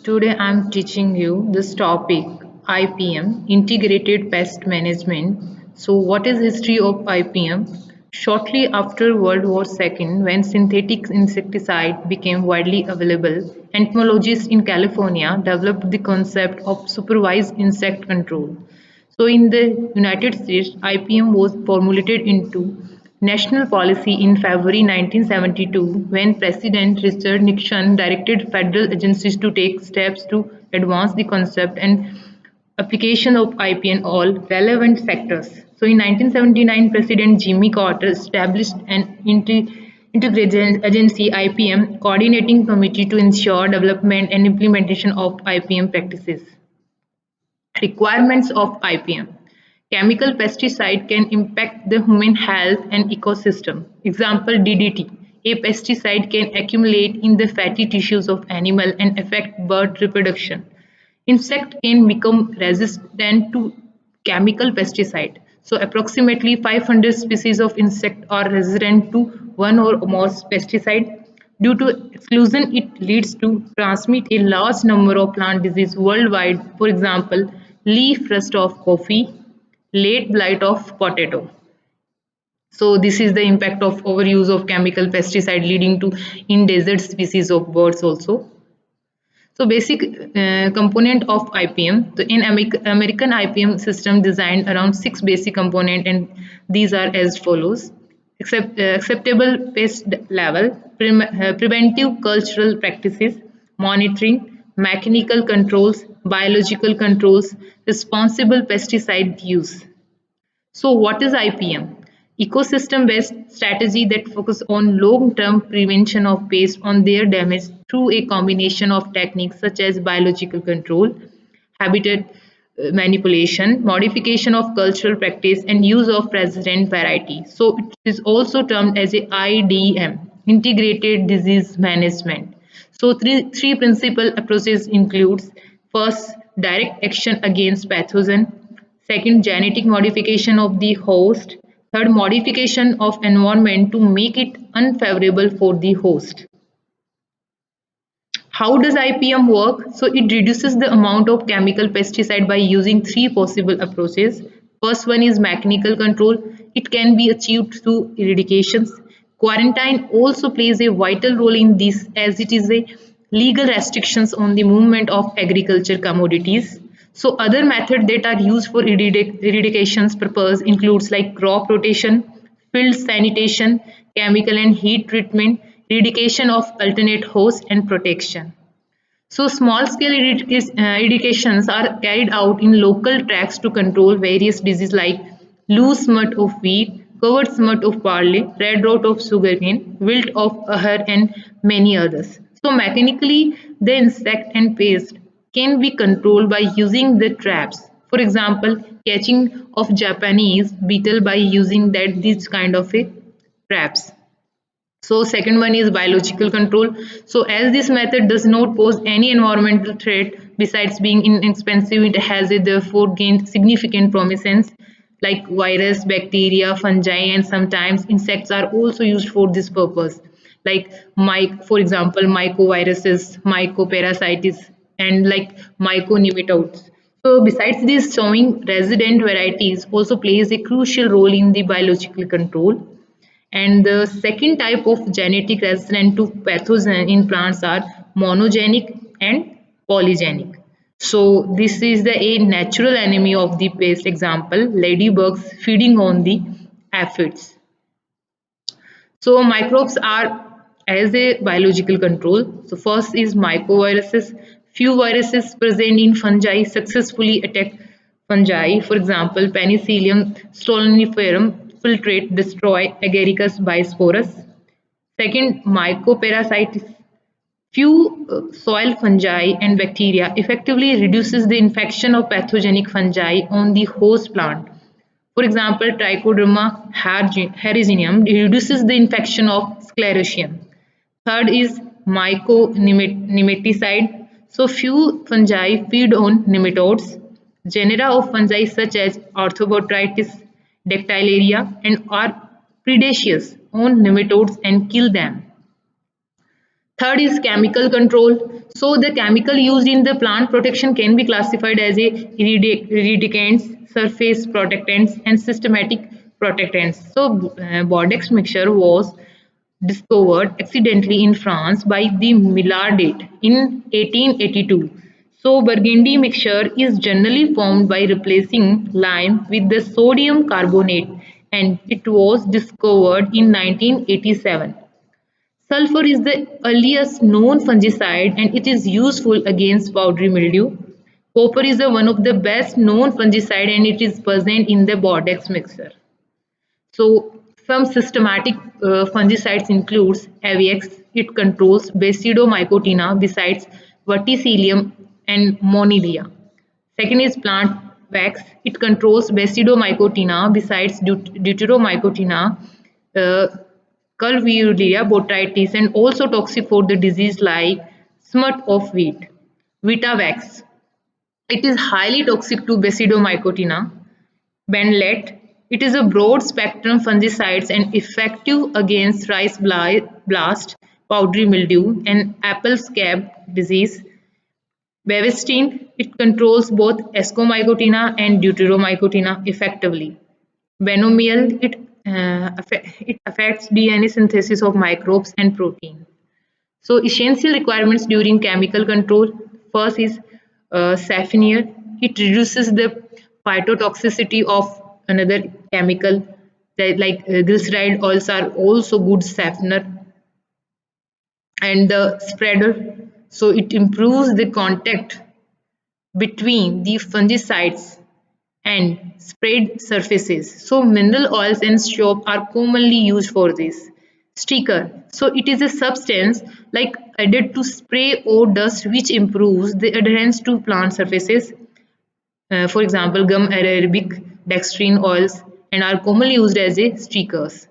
Today I'm teaching you this topic IPM Integrated Pest Management. So what is history of IPM? Shortly after World War II, when synthetic insecticide became widely available, entomologists in California developed the concept of supervised insect control. So in the United States, IPM was formulated into national policy in February 1972 when President Richard Nixon directed federal agencies to take steps to advance the concept and application of IP in all relevant sectors. So in 1979, President Jimmy Carter established an integrated agency IPM coordinating committee to ensure development and implementation of IPM practices. Requirements of IPM. Chemical pesticide can impact the human health and ecosystem. Example DDT. A pesticide can accumulate in the fatty tissues of animal and affect bird reproduction. Insect can become resistant to chemical pesticide. So approximately 500 species of insect are resistant to one or more pesticide. Due to exclusion, it leads to transmit a large number of plant disease worldwide. For example, leaf rust of coffee, late blight of potato. So this is the impact of overuse of chemical pesticide leading to endangered species of birds also. So basic component of IPM. So in American IPM system designed around 6 basic component, and these are as follows. Acceptable pest level, preventive cultural practices, monitoring, mechanical controls, biological controls, responsible pesticide use. So what is IPM? Ecosystem-based strategy that focus on long-term prevention of pests on their damage through a combination of techniques such as biological control, habitat manipulation, modification of cultural practice, and use of resident variety. So it is also termed as a IDM, Integrated Disease Management. So three principal approaches includes first, direct action against pathogen. Second, genetic modification of the host. Third, modification of environment to make it unfavorable for the host. How does IPM work? So it reduces the amount of chemical pesticide by using three possible approaches. First one is mechanical control. It can be achieved through eradications. Quarantine also plays a vital role in this as it is a legal restrictions on the movement of agriculture commodities. So other methods that are used for eradications purpose includes like crop rotation, field sanitation, chemical and heat treatment, eradication of alternate hosts, and protection. So small-scale eradications are carried out in local tracts to control various diseases like loose smut of wheat, covered smut of barley, red rot of sugarcane, wilt of ahar, and many others. So mechanically, the insect and pest can be controlled by using the traps. For example, catching of Japanese beetle by using these kind of a traps. So second one is biological control. So as this method does not pose any environmental threat besides being inexpensive, it has therefore gained significant prominence like virus, bacteria, fungi, and sometimes insects are also used for this purpose. Like for example, mycoviruses, mycoparasites, and like myconematodes. So besides this, showing resident varieties also plays a crucial role in the biological control. And the second type of genetic resistant to pathogen in plants are monogenic and polygenic. So this is a natural enemy of the pest. Example, ladybugs feeding on the aphids. So microbes are as a biological control. So first is mycoviruses. Few viruses present in fungi successfully attack fungi. For example, Penicillium stoloniferum filtrate destroy Agaricus bisporus. Second, mycoparasites. Few soil fungi and bacteria effectively reduces the infection of pathogenic fungi on the host plant. For example, Trichoderma harrison reduces the infection of Sclerotium. Third is myconematicide. So few fungi feed on nematodes. Genera of fungi such as Orthobotrytis, Dactylaria, and are predaceous on nematodes and kill them. Third is chemical control. So the chemical used in the plant protection can be classified as a irrigants, surface protectants, and systematic protectants. So Bordeaux mixture was discovered accidentally in France by the Millardet in 1882. So Burgundy mixture is generally formed by replacing lime with the sodium carbonate, and it was discovered in 1987. Sulfur is the earliest known fungicide and it is useful against powdery mildew. Copper is one of the best known fungicide and it is present in the Bordeaux mixture. So some systematic fungicides includes Aviex. It controls Basidiomycotina besides Verticillium and Monilia. Second is plant wax. It controls Basidiomycotina besides Deuteromycotina, uh, Calvuria botrytis, and also toxic for the disease like smut of wheat. Vitavax. It is highly toxic to Basidiomycotina. Benlate. It is a broad spectrum fungicides and effective against rice blast, powdery mildew, and apple scab disease. Bevestine. It controls both Ascomycotina and Deuteromycotina effectively. Benomial. It affects DNA synthesis of microbes and protein. So essential requirements during chemical control. First is Safinier. It reduces the phytotoxicity of another chemical. Like glyceride oils are also good softener. And the spreader. So it improves the contact between the fungicides and sprayed surfaces. So mineral oils and soap are commonly used for this. Sticker. So it is a substance like added to spray or dust which improves the adherence to plant surfaces. For example, gum arabic, dextrine oils and are commonly used as a stickers.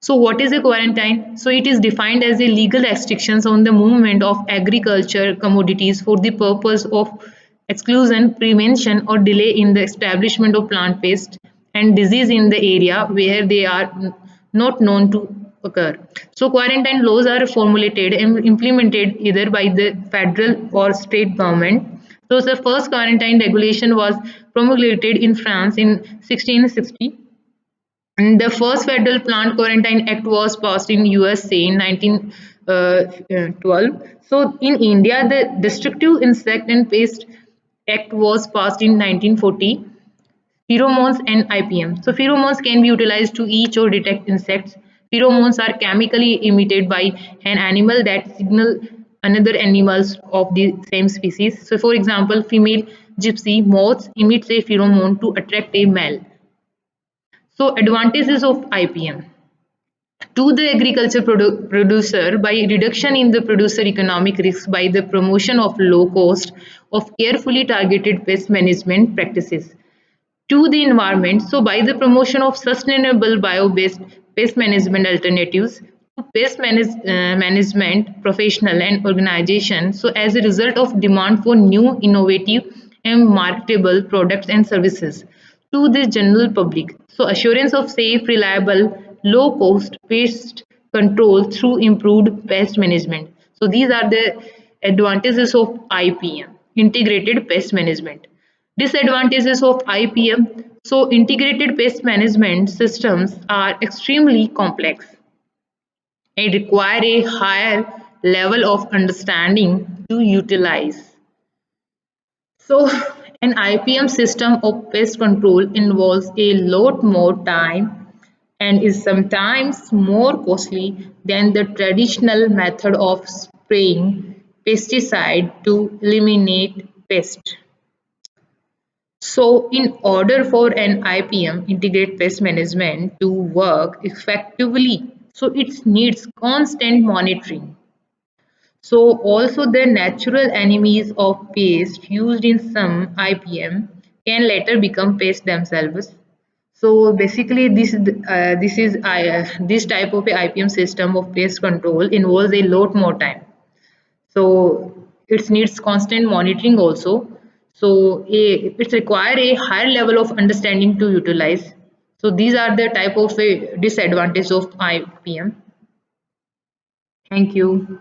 So what is a quarantine? So it is defined as a legal restrictions on the movement of agriculture commodities for the purpose of exclusion, prevention or delay in the establishment of plant pest and disease in the area where they are not known to occur. So quarantine laws are formulated and implemented either by the federal or state government. So the first quarantine regulation was promulgated in France in 1660 and the first federal plant quarantine act was passed in USA in 1912. So in India, the Destructive Insect and Pest Act was passed in 1940. Pheromones and IPM. So pheromones can be utilized to eat or detect insects. Pheromones are chemically emitted by an animal that signal another animals of the same species. So for example, female gypsy moths emits a pheromone to attract a male. So advantages of IPM to the agriculture producer by reduction in the producer economic risk by the promotion of low cost of carefully targeted pest management practices to the environment, so by the promotion of sustainable bio-based pest management alternatives to management professional and organization, so as a result of demand for new innovative and marketable products and services to the general public, so assurance of safe reliable low cost pest control through improved pest management. So these are the advantages of IPM, integrated pest management. Disadvantages of IPM. So integrated pest management systems are extremely complex and require a higher level of understanding to utilize. So an IPM system of pest control involves a lot more time and is sometimes more costly than the traditional method of spraying pesticide to eliminate pests. So, in order for an IPM, integrated pest management, to work effectively, so it needs constant monitoring. So, also the natural enemies of pest used in some IPM can later become pests themselves. So basically, this type of a IPM system of pest control involves a lot more time. So it needs constant monitoring also. So it require a higher level of understanding to utilize. So these are the type of a disadvantage of IPM. Thank you.